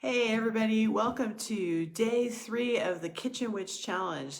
Hey everybody, welcome to day 3 of the Kitchen Witch Challenge.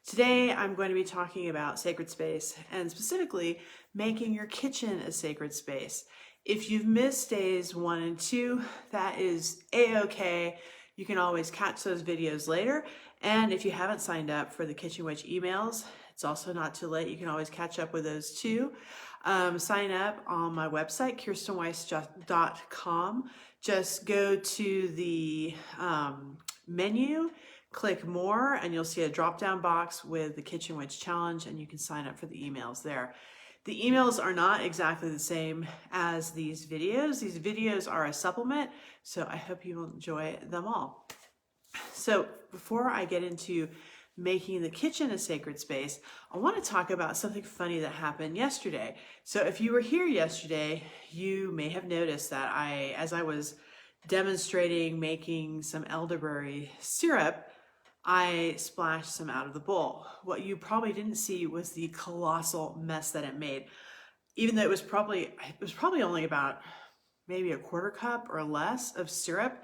Today I'm going to be talking about sacred space and specifically making your kitchen a sacred space. If you've missed days 1 and 2, that is a-okay. You can always catch those videos later. And if you haven't signed up for the Kitchen Witch emails, it's also not too late. You can always catch up with those too. Sign up on my website, kirstenweiss.com. Just go to the menu, click more, and you'll see a drop-down box with the Kitchen Witch Challenge, and you can sign up for the emails there. The emails are not exactly the same as these videos. These videos are a supplement, so I hope you will enjoy them all. So before I get into making the kitchen a sacred space, I want to talk about something funny that happened yesterday. So if you were here yesterday, you may have noticed that as I was demonstrating making some elderberry syrup, I splashed some out of the bowl. What you probably didn't see was the colossal mess that it made. Even though it was probably only about maybe a quarter cup or less of syrup,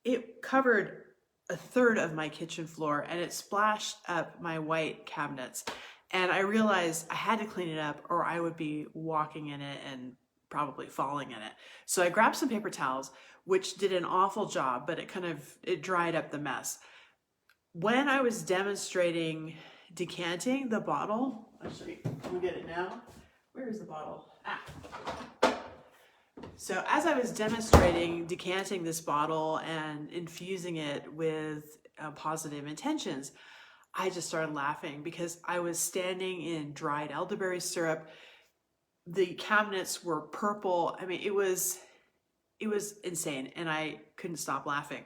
it covered a third of my kitchen floor and it splashed up my white cabinets. And I realized I had to clean it up or I would be walking in it and probably falling in it. So I grabbed some paper towels, which did an awful job, but it dried up the mess. When I was demonstrating decanting the bottle, actually, can we get it now? Where is the bottle? So as I was demonstrating decanting this bottle and infusing it with positive intentions, I just started laughing because I was standing in dried elderberry syrup. The cabinets were purple. I mean, it was insane and I couldn't stop laughing.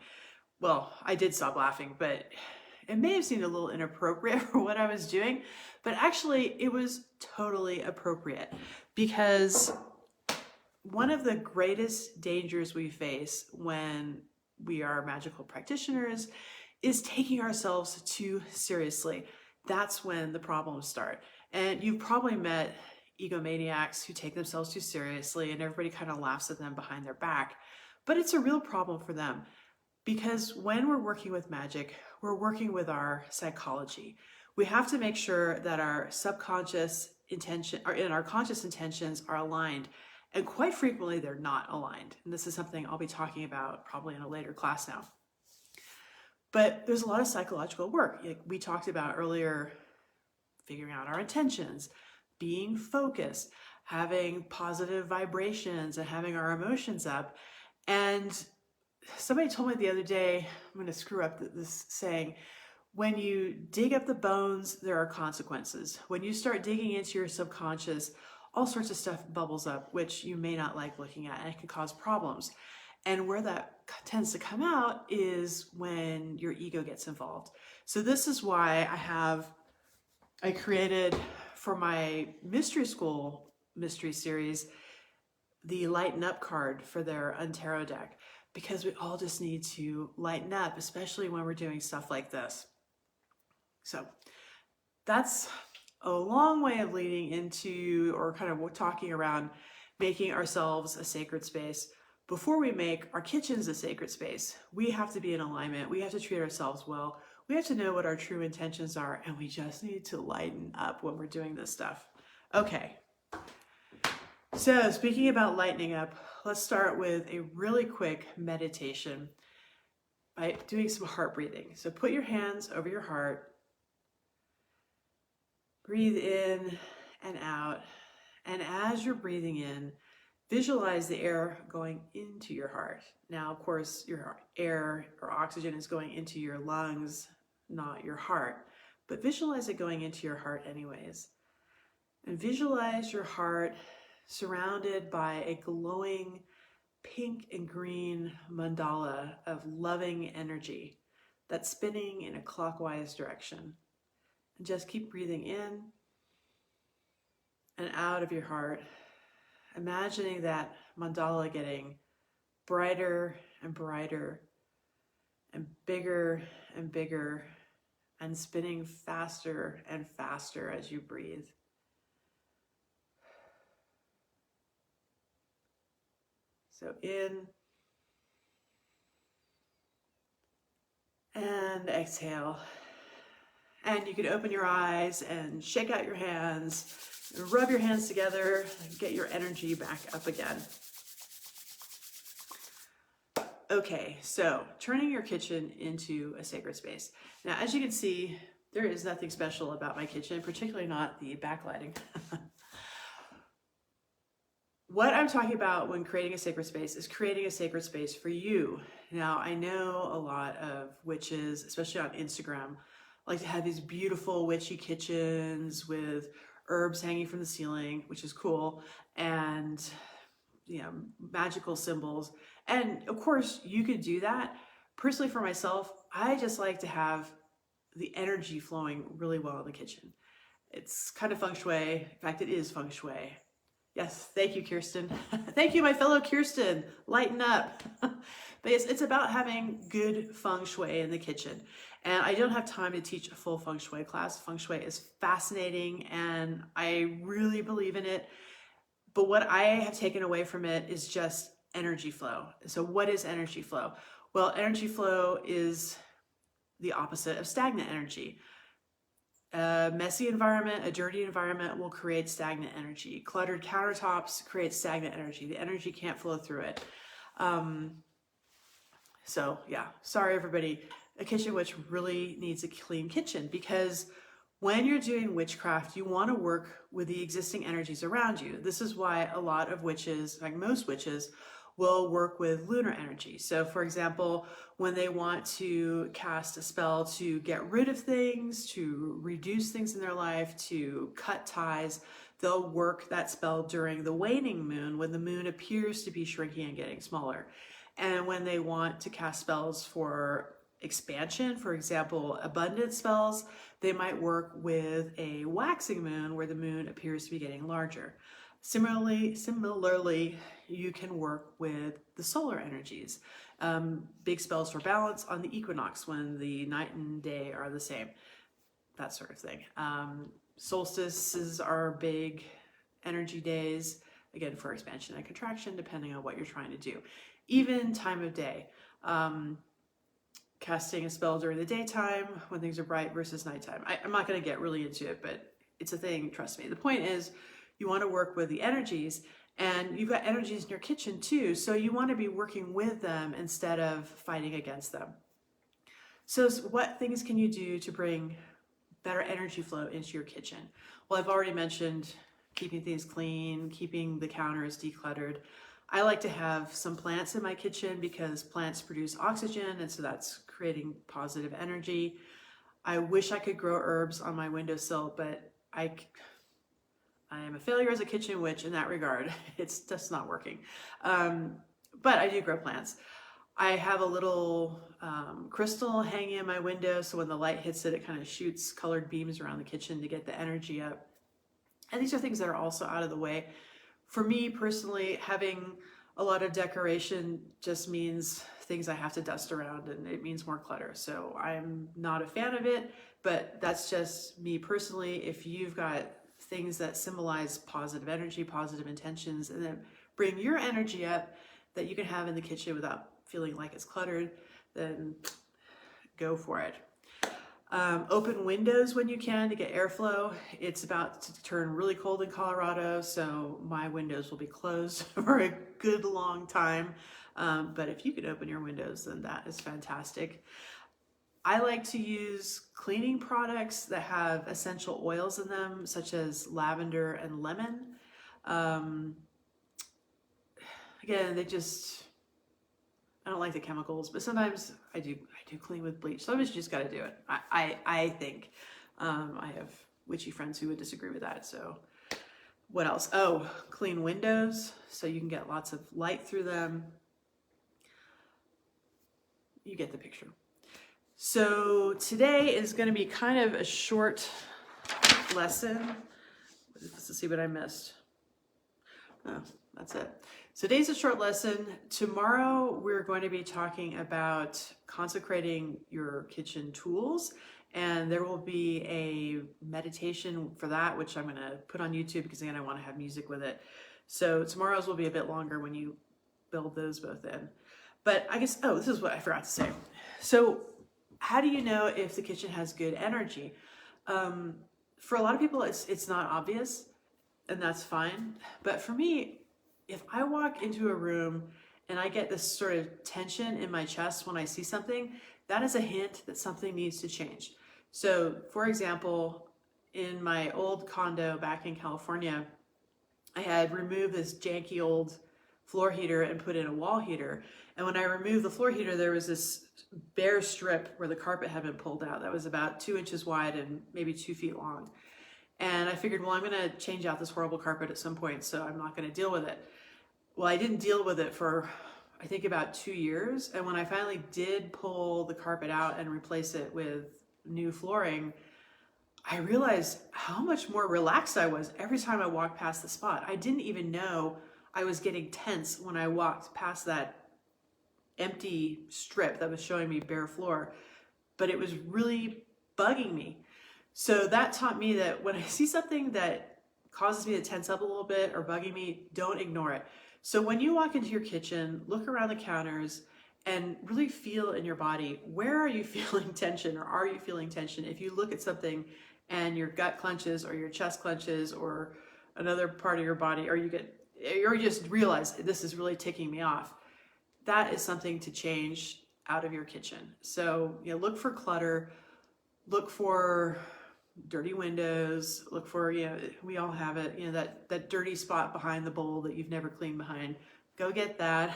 Well, I did stop laughing, but it may have seemed a little inappropriate for what I was doing, but actually it was totally appropriate because one of the greatest dangers we face when we are magical practitioners is taking ourselves too seriously. That's when the problems start. And you've probably met egomaniacs who take themselves too seriously and everybody kind of laughs at them behind their back. But it's a real problem for them because when we're working with magic, we're working with our psychology. We have to make sure that our subconscious intention and our conscious intentions are aligned. And quite frequently, they're not aligned. And this is something I'll be talking about probably in a later class now. But there's a lot of psychological work. Like we talked about earlier, figuring out our intentions, being focused, having positive vibrations, and having our emotions up. And somebody told me the other day, I'm going to screw up this saying, when you dig up the bones, there are consequences. When you start digging into your subconscious, all sorts of stuff bubbles up, which you may not like looking at, and it can cause problems. And where that tends to come out is when your ego gets involved. So this is why I created for my mystery school mystery series, the Lighten Up card for their Tarot deck, because we all just need to lighten up, especially when we're doing stuff like this. So that's a long way of leading into or kind of talking around making ourselves a sacred space. Before we make our kitchens a sacred space, we have to be in alignment. We have to treat ourselves well. We have to know what our true intentions are, and we just need to lighten up when we're doing this stuff. Okay. So speaking about lightening up, let's start with a really quick meditation by doing some heart breathing. So put your hands over your heart. Breathe in and out. And as you're breathing in, visualize the air going into your heart. Now, of course, your air or oxygen is going into your lungs, not your heart. But visualize it going into your heart anyways. And visualize your heart surrounded by a glowing pink and green mandala of loving energy that's spinning in a clockwise direction. And just keep breathing in and out of your heart, imagining that mandala getting brighter and brighter and bigger and spinning faster and faster as you breathe. So in And exhale. And you can open your eyes and shake out your hands, rub your hands together, and get your energy back up again. Okay, so turning your kitchen into a sacred space. Now, as you can see, there is nothing special about my kitchen, particularly not the backlighting. What I'm talking about when creating a sacred space is creating a sacred space for you. Now, I know a lot of witches, especially on Instagram, like to have these beautiful witchy kitchens with herbs hanging from the ceiling, which is cool, and magical symbols. And of course, you could do that. Personally, for myself, I just like to have the energy flowing really well in the kitchen. It's kind of feng shui. In fact, it is feng shui. Yes, thank you, Kirsten. Thank you, my fellow Kirsten. Lighten up. But it's about having good feng shui in the kitchen. And I don't have time to teach a full feng shui class. Feng shui is fascinating and I really believe in it. But what I have taken away from it is just energy flow. So what is energy flow? Well, energy flow is the opposite of stagnant energy. A messy environment, a dirty environment will create stagnant energy. Cluttered countertops create stagnant energy. The energy can't flow through it. So yeah, sorry everybody. A kitchen witch really needs a clean kitchen, because when you're doing witchcraft, you want to work with the existing energies around you. This is why a lot of witches, like most witches, will work with lunar energy. So for example, when they want to cast a spell to get rid of things, to reduce things in their life, to cut ties, they'll work that spell during the waning moon, when the moon appears to be shrinking and getting smaller. And when they want to cast spells for expansion, for example, abundance spells, they might work with a waxing moon where the moon appears to be getting larger. Similarly, you can work with the solar energies. Big spells for balance on the equinox when the night and day are the same, that sort of thing. Solstices are big energy days, again, for expansion and contraction, depending on what you're trying to do. Even time of day. Casting a spell during the daytime when things are bright versus nighttime. I'm not going to get really into it, but it's a thing, trust me. The point is, you want to work with the energies, and you've got energies in your kitchen too, so you want to be working with them instead of fighting against them. So what things can you do to bring better energy flow into your kitchen? Well, I've already mentioned keeping things clean, keeping the counters decluttered. I like to have some plants in my kitchen because plants produce oxygen, and so that's creating positive energy. I wish I could grow herbs on my windowsill, but I am a failure as a kitchen witch in that regard. It's just not working. But I do grow plants. I have a little crystal hanging in my window, so when the light hits it, it kind of shoots colored beams around the kitchen to get the energy up. And these are things that are also out of the way. For me personally, having a lot of decoration just means things I have to dust around, and it means more clutter. So I'm not a fan of it, but that's just me personally. If you've got things that symbolize positive energy, positive intentions, and then bring your energy up that you can have in the kitchen without feeling like it's cluttered, then go for it. Open windows when you can to get airflow. It's about to turn really cold in Colorado, so my windows will be closed for a good long time. But if you could open your windows, then that is fantastic. I like to use cleaning products that have essential oils in them, such as lavender and lemon. Again, I don't like the chemicals, but sometimes I do clean with bleach. Sometimes you just got to do it. I think. I have witchy friends who would disagree with that. So what else? Oh, clean windows so you can get lots of light through them. You get the picture. So today is going to be kind of a short lesson. Let's see what I missed. Oh, that's it. So today's a short lesson. Tomorrow we're going to be talking about consecrating your kitchen tools, and there will be a meditation for that, which I'm going to put on YouTube because again I want to have music with it. So tomorrow's will be a bit longer when you build those both in. But I guess, oh, this is what I forgot to say. So How do you know if the kitchen has good energy? For a lot of people, it's not obvious, and that's fine. But for me, if I walk into a room and I get this sort of tension in my chest when I see something, that is a hint that something needs to change. So, for example, in my old condo back in California, I had removed this janky old floor heater and put in a wall heater. And when I removed the floor heater, there was this bare strip where the carpet had been pulled out that was about 2 inches wide and maybe 2 feet long. And I figured, well, I'm going to change out this horrible carpet at some point, so I'm not going to deal with it. Well, I didn't deal with it for, I think, about 2 years. And when I finally did pull the carpet out and replace it with new flooring, I realized how much more relaxed I was every time I walked past the spot. I didn't even know I was getting tense when I walked past that empty strip that was showing me bare floor, but it was really bugging me. So that taught me that when I see something that causes me to tense up a little bit or bugging me, don't ignore it. So when you walk into your kitchen, look around the counters and really feel in your body, where are you feeling tension, or are you feeling tension? If you look at something and your gut clenches or your chest clenches or another part of your body, or you just realize this is really ticking me off, that is something to change out of your kitchen. So, look for clutter, look for dirty windows, look for, we all have it, that dirty spot behind the bowl that you've never cleaned behind. Go get that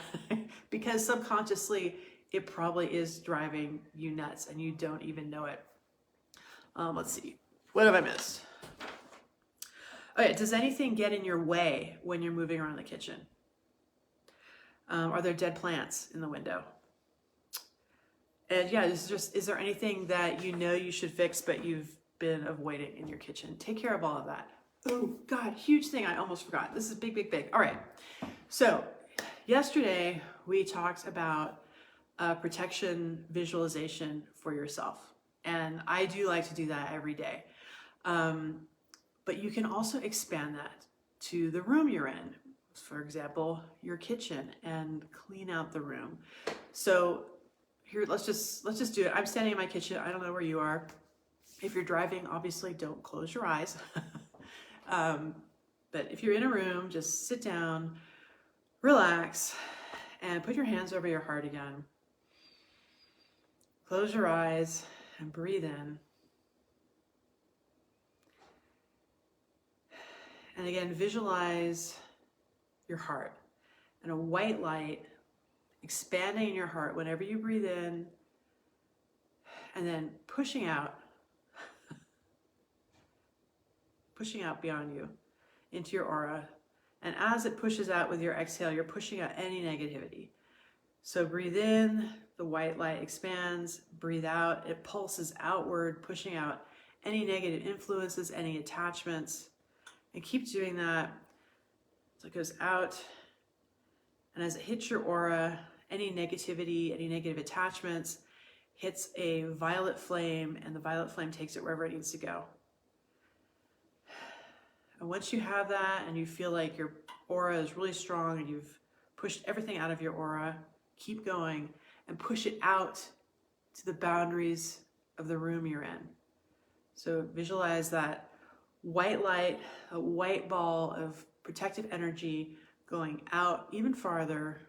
because subconsciously it probably is driving you nuts and you don't even know it. Let's see. What have I missed? Okay, does anything get in your way when you're moving around the kitchen? Are there dead plants in the window? And is there anything that you should fix but you've been avoiding in your kitchen? Take care of all of that. Oh God, huge thing I almost forgot. This is big, big, big. All right. So yesterday we talked about protection visualization for yourself. And I do like to do that every day. But you can also expand that to the room you're in. For example, your kitchen, and clean out the room. So here, let's just do it. I'm standing in my kitchen. I don't know where you are. If you're driving, obviously don't close your eyes. But if you're in a room, just sit down, relax, and put your hands over your heart again. Close your eyes and breathe in. And again, visualize your heart and a white light expanding in your heart whenever you breathe in, and then pushing out beyond you into your aura. And as it pushes out with your exhale, you're pushing out any negativity. So breathe in, the white light expands. Breathe out, it pulses outward, pushing out any negative influences, any attachments. And keep doing that. So it goes out, and as it hits your aura, any negativity, any negative attachments, hits a violet flame, and the violet flame takes it wherever it needs to go. And once you have that and you feel like your aura is really strong and you've pushed everything out of your aura, keep going and push it out to the boundaries of the room you're in. So visualize that white light, a white ball of protective energy going out even farther.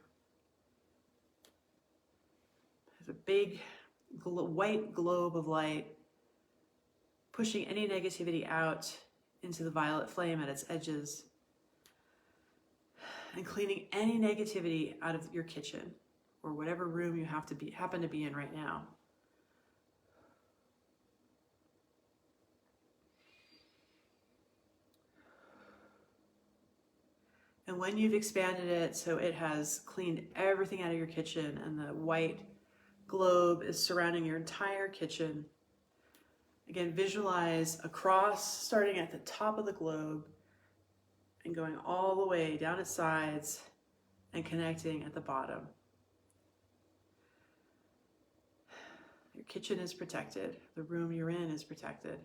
There's a big white globe of light pushing any negativity out into the violet flame at its edges, and cleaning any negativity out of your kitchen or whatever room you happen to be in right now. And when you've expanded it so it has cleaned everything out of your kitchen and the white globe is surrounding your entire kitchen, again, visualize a cross starting at the top of the globe and going all the way down its sides and connecting at the bottom. Your kitchen is protected. The room you're in is protected.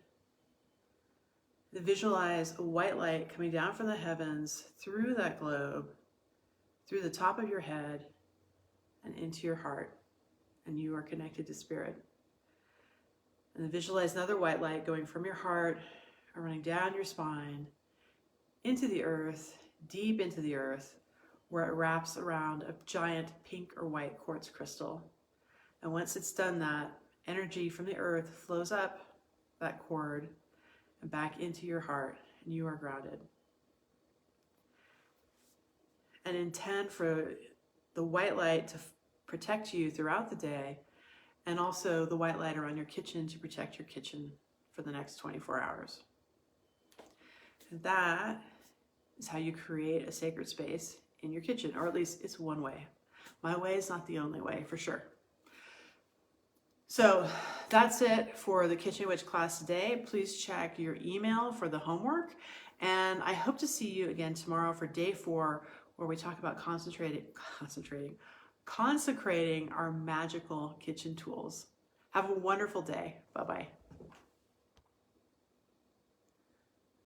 Visualize a white light coming down from the heavens through that globe, through the top of your head and into your heart, and you are connected to spirit. And then visualize another white light going from your heart and running down your spine into the earth, deep into the earth, where it wraps around a giant pink or white quartz crystal. And once it's done that, energy from the earth flows up that cord and back into your heart, and you are grounded. And intend for the white light to protect you throughout the day, and also the white light around your kitchen to protect your kitchen for the next 24 hours. And that is how you create a sacred space in your kitchen, or at least it's one way. My way is not the only way, for sure. So that's it for the Kitchen Witch class today. Please check your email for the homework, and I hope to see you again tomorrow for day 4, where we talk about consecrating our magical kitchen tools. Have a wonderful day. Bye-bye.